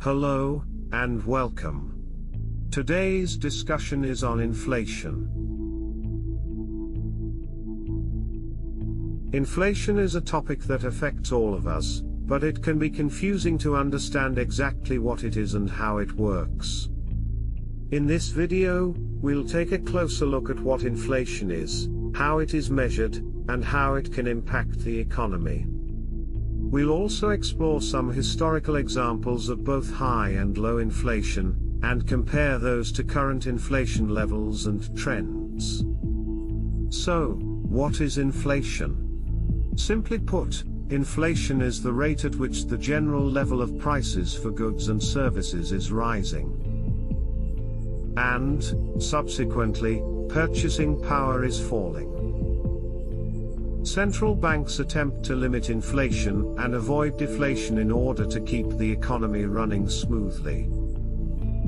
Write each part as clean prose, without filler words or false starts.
Hello, and welcome. Today's discussion is on inflation. Inflation is a topic that affects all of us, but it can be confusing to understand exactly what it is and how it works. In this video, we'll take a closer look at what inflation is, how it is measured, and how it can impact the economy. We'll also explore some historical examples of both high and low inflation, and compare those to current inflation levels and trends. So, what is inflation? Simply put, inflation is the rate at which the general level of prices for goods and services is rising. And, subsequently, purchasing power is falling. Central banks attempt to limit inflation and avoid deflation in order to keep the economy running smoothly.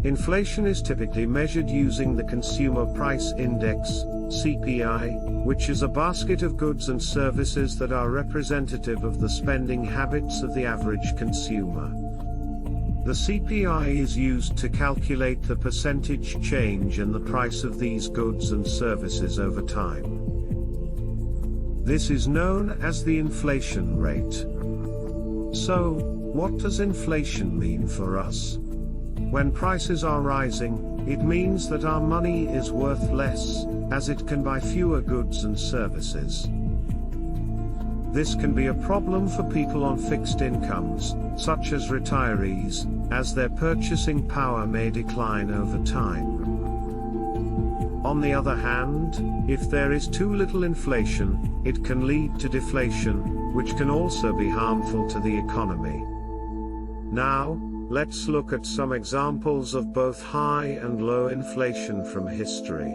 Inflation is typically measured using the Consumer Price Index, CPI, which is a basket of goods and services that are representative of the spending habits of the average consumer. The CPI is used to calculate the percentage change in the price of these goods and services over time. This is known as the inflation rate. So, what does inflation mean for us? When prices are rising, it means that our money is worth less, as it can buy fewer goods and services. This can be a problem for people on fixed incomes, such as retirees, as their purchasing power may decline over time. On the other hand, if there is too little inflation, it can lead to deflation, which can also be harmful to the economy. Now, let's look at some examples of both high and low inflation from history.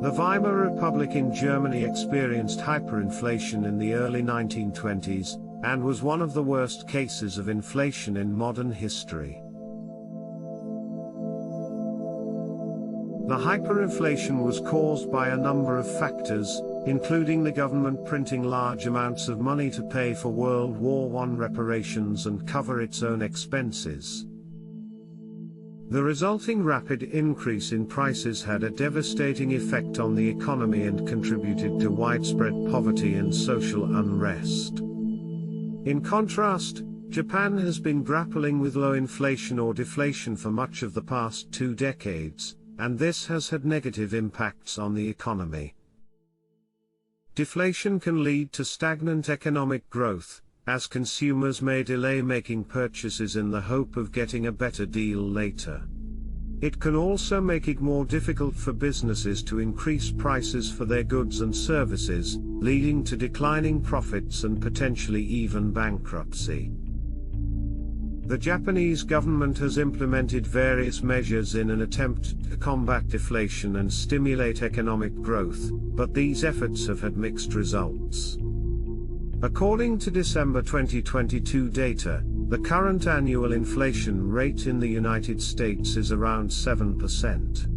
The Weimar Republic in Germany experienced hyperinflation in the early 1920s, and was one of the worst cases of inflation in modern history. The hyperinflation was caused by a number of factors, including the government printing large amounts of money to pay for World War I reparations and cover its own expenses. The resulting rapid increase in prices had a devastating effect on the economy and contributed to widespread poverty and social unrest. In contrast, Japan has been grappling with low inflation or deflation for much of the past 2 decades, and this has had negative impacts on the economy. Deflation can lead to stagnant economic growth, as consumers may delay making purchases in the hope of getting a better deal later. It can also make it more difficult for businesses to increase prices for their goods and services, leading to declining profits and potentially even bankruptcy. The Japanese government has implemented various measures in an attempt to combat deflation and stimulate economic growth, but these efforts have had mixed results. According to December 2022 data, the current annual inflation rate in the United States is around 7%.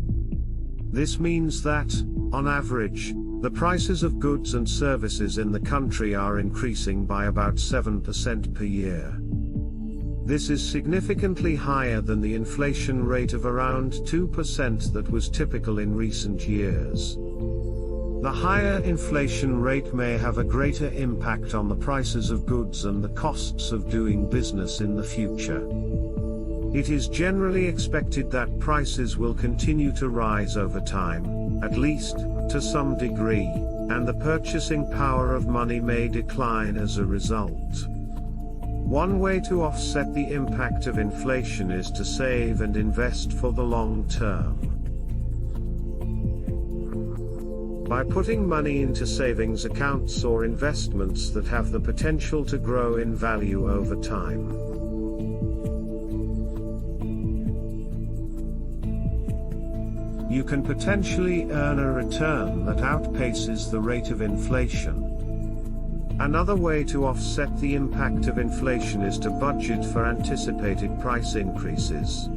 This means that, on average, the prices of goods and services in the country are increasing by about 7% per year. This is significantly higher than the inflation rate of around 2% that was typical in recent years. The higher inflation rate may have a greater impact on the prices of goods and the costs of doing business in the future. It is generally expected that prices will continue to rise over time, at least to some degree, and the purchasing power of money may decline as a result. One way to offset the impact of inflation is to save and invest for the long term. By putting money into savings accounts or investments that have the potential to grow in value over time. You can potentially earn a return that outpaces the rate of inflation. Another way to offset the impact of inflation is to budget for anticipated price increases.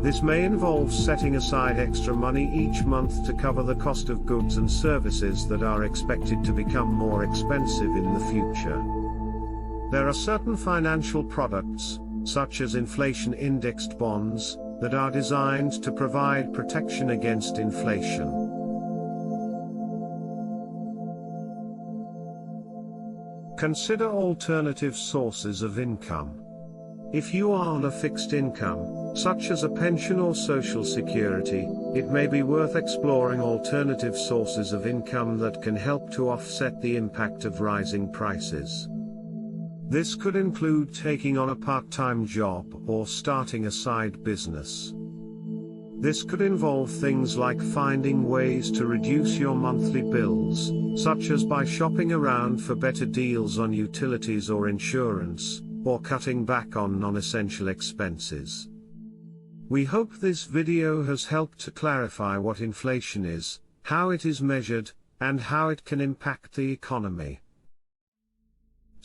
This may involve setting aside extra money each month to cover the cost of goods and services that are expected to become more expensive in the future. There are certain financial products, such as inflation-indexed bonds, that are designed to provide protection against inflation. Consider alternative sources of income. If you are on a fixed income, such as a pension or social security, it may be worth exploring alternative sources of income that can help to offset the impact of rising prices. This could include taking on a part-time job or starting a side business. This could involve things like finding ways to reduce your monthly bills, such as by shopping around for better deals on utilities or insurance, or cutting back on non-essential expenses. We hope this video has helped to clarify what inflation is, how it is measured, and how it can impact the economy.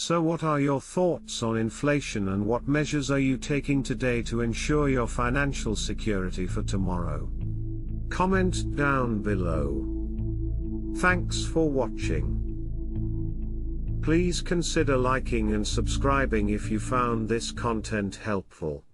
So what are your thoughts on inflation, and what measures are you taking today to ensure your financial security for tomorrow? Comment down below. Thanks for watching. Please consider liking and subscribing if you found this content helpful.